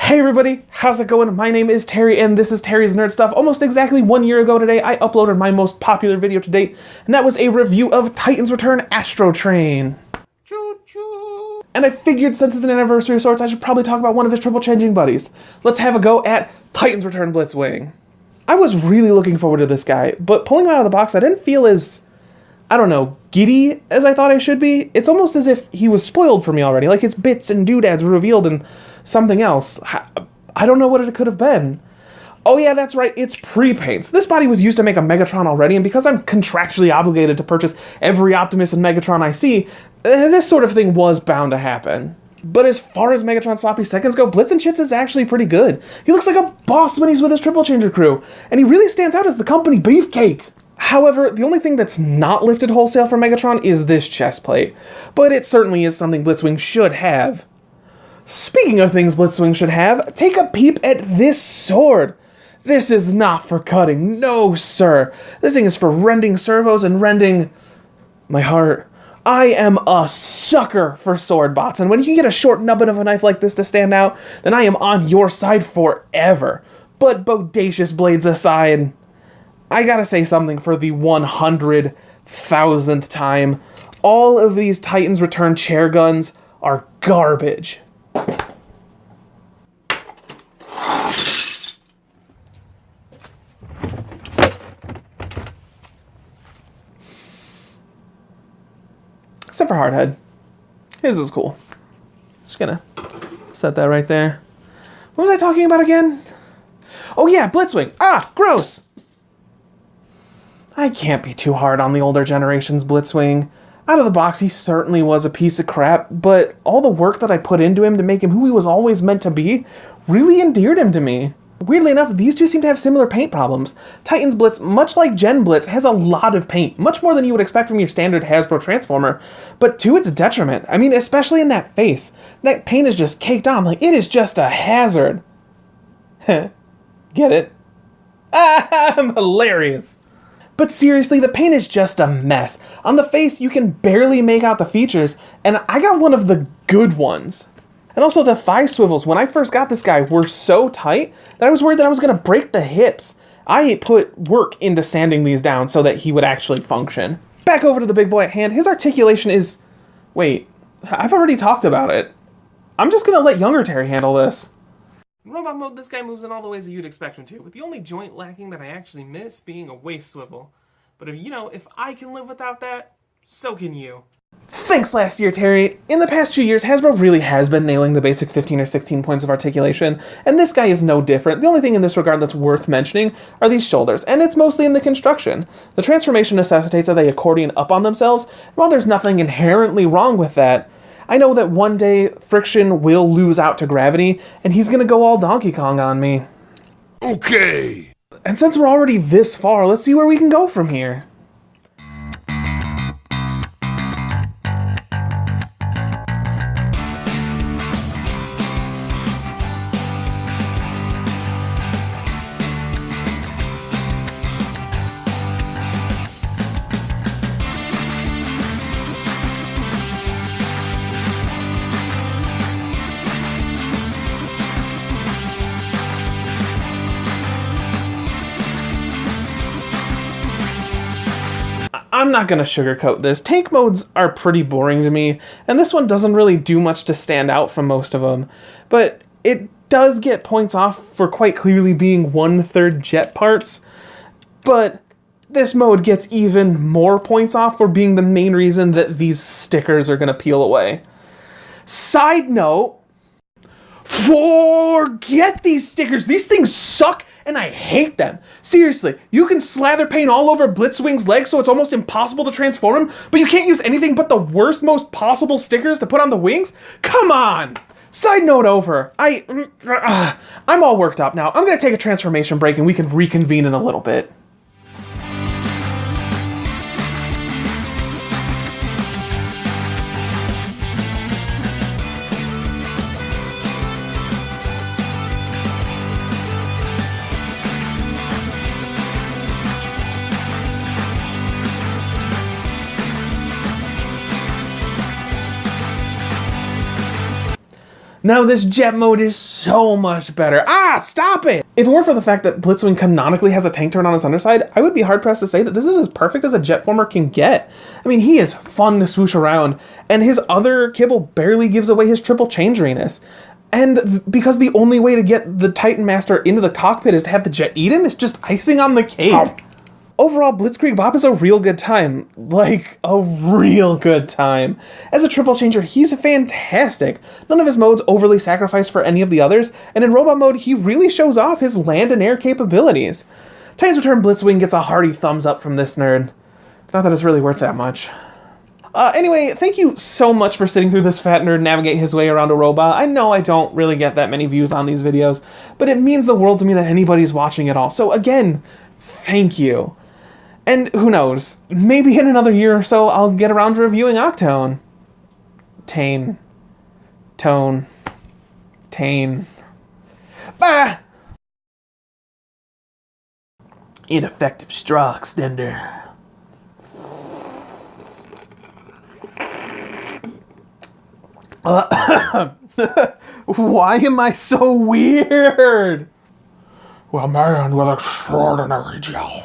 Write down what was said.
Hey everybody, how's it going? My name is Terry and this is Terry's Nerd Stuff. Almost exactly 1 year ago today, I uploaded my most popular video to date, and that was a review of Titan's Return Astro Train. Choo-choo. And I figured since it's an anniversary of sorts, I should probably talk about one of his triple changing buddies. Let's have a go at Titan's Return Blitzwing. I was really looking forward to this guy, but pulling him out of the box, I didn't feel as, I don't know, giddy as I thought I should be. It's almost as if he was spoiled for me already, like his bits and doodads were revealed in something else. I don't know what it could have been. Oh yeah, that's right, it's pre-paints. This body was used to make a Megatron already, and because I'm contractually obligated to purchase every Optimus and Megatron I see, this sort of thing was bound to happen. But as far as Megatron sloppy seconds go, Blitz and Chits is actually pretty good. He looks like a boss when he's with his Triple Changer crew, and he really stands out as the company beefcake. However, the only thing that's not lifted wholesale for Megatron is this chest plate, but it certainly is something Blitzwing should have. Speaking of things Blitzwing should have, take a peep at this sword. This is not for cutting, no sir. This thing is for rending servos and rending my heart. I am a sucker for sword bots, and when you can get a short nubbin of a knife like this to stand out, then I am on your side forever. But bodacious blades aside, I gotta say something for the 100,000th time. All of these Titan's Return chair guns are garbage. Except for Hardhead. His is cool. Just gonna set that right there. What was I talking about again? Oh yeah, Blitzwing. Ah, gross! I can't be too hard on the older generation's Blitzwing. Out of the box, he certainly was a piece of crap, but all the work that I put into him to make him who he was always meant to be really endeared him to me. Weirdly enough, these two seem to have similar paint problems. Titan's Blitz, much like Gen Blitz, has a lot of paint, much more than you would expect from your standard Hasbro Transformer, but to its detriment. I mean, especially in that face. That paint is just caked on, like it is just a hazard. Get it? I'm hilarious. But seriously, the paint is just a mess. On the face, you can barely make out the features, and I got one of the good ones. And also the thigh swivels, when I first got this guy, were so tight that I was worried that I was gonna break the hips. I put work into sanding these down so that he would actually function. Back over to the big boy at hand, his articulation is... Wait, I've already talked about it. I'm just gonna let younger Terry handle this. In robot mode, this guy moves in all the ways that you'd expect him to, with the only joint lacking that I actually miss being a waist swivel. But if I can live without that, so can you. Thanks last year, Terry. In the past few years, Hasbro really has been nailing the basic 15 or 16 points of articulation, and this guy is no different. The only thing in this regard that's worth mentioning are these shoulders, and it's mostly in the construction. The transformation necessitates that they accordion up on themselves, and while there's nothing inherently wrong with that, I know that one day friction will lose out to gravity, and he's gonna go all Donkey Kong on me. Okay! And since we're already this far, let's see where we can go from here. I'm not gonna sugarcoat this. Tank modes are pretty boring to me, and this one doesn't really do much to stand out from most of them. But it does get points off for quite clearly being 1/3 jet parts. But this mode gets even more points off for being the main reason that these stickers are gonna peel away. Side note, forget these stickers. These things suck and I hate them. Seriously, you can slather paint all over Blitzwing's legs so it's almost impossible to transform him, but you can't use anything but the worst, most possible stickers to put on the wings? Come on! Side note over. I'm all worked up now. I'm gonna take a transformation break and we can reconvene in a little bit. Now this jet mode is so much better. Ah, stop it! If it weren't for the fact that Blitzwing canonically has a tank turn on his underside, I would be hard-pressed to say that this is as perfect as a jet former can get. I mean, he is fun to swoosh around, and his other kibble barely gives away his triple change-riness. And because the only way to get the Titan Master into the cockpit is to have the jet eat him, it's just icing on the cake. Oh. Overall, Blitzkrieg Bop is a real good time. Like, a real good time. As a triple changer, he's fantastic. None of his modes overly sacrifice for any of the others, and in robot mode, he really shows off his land and air capabilities. Titan's Return Blitzwing gets a hearty thumbs up from this nerd. Not that it's really worth that much. Anyway, thank you so much for sitting through this fat nerd navigate his way around a robot. I know I don't really get that many views on these videos, but it means the world to me that anybody's watching at all. So again, thank you. And who knows, maybe in another year or so, I'll get around to reviewing Octone. Tane. Tone. Tane. Bah! Ineffective straw extender. Why am I so weird? Well, man with extraordinary gel.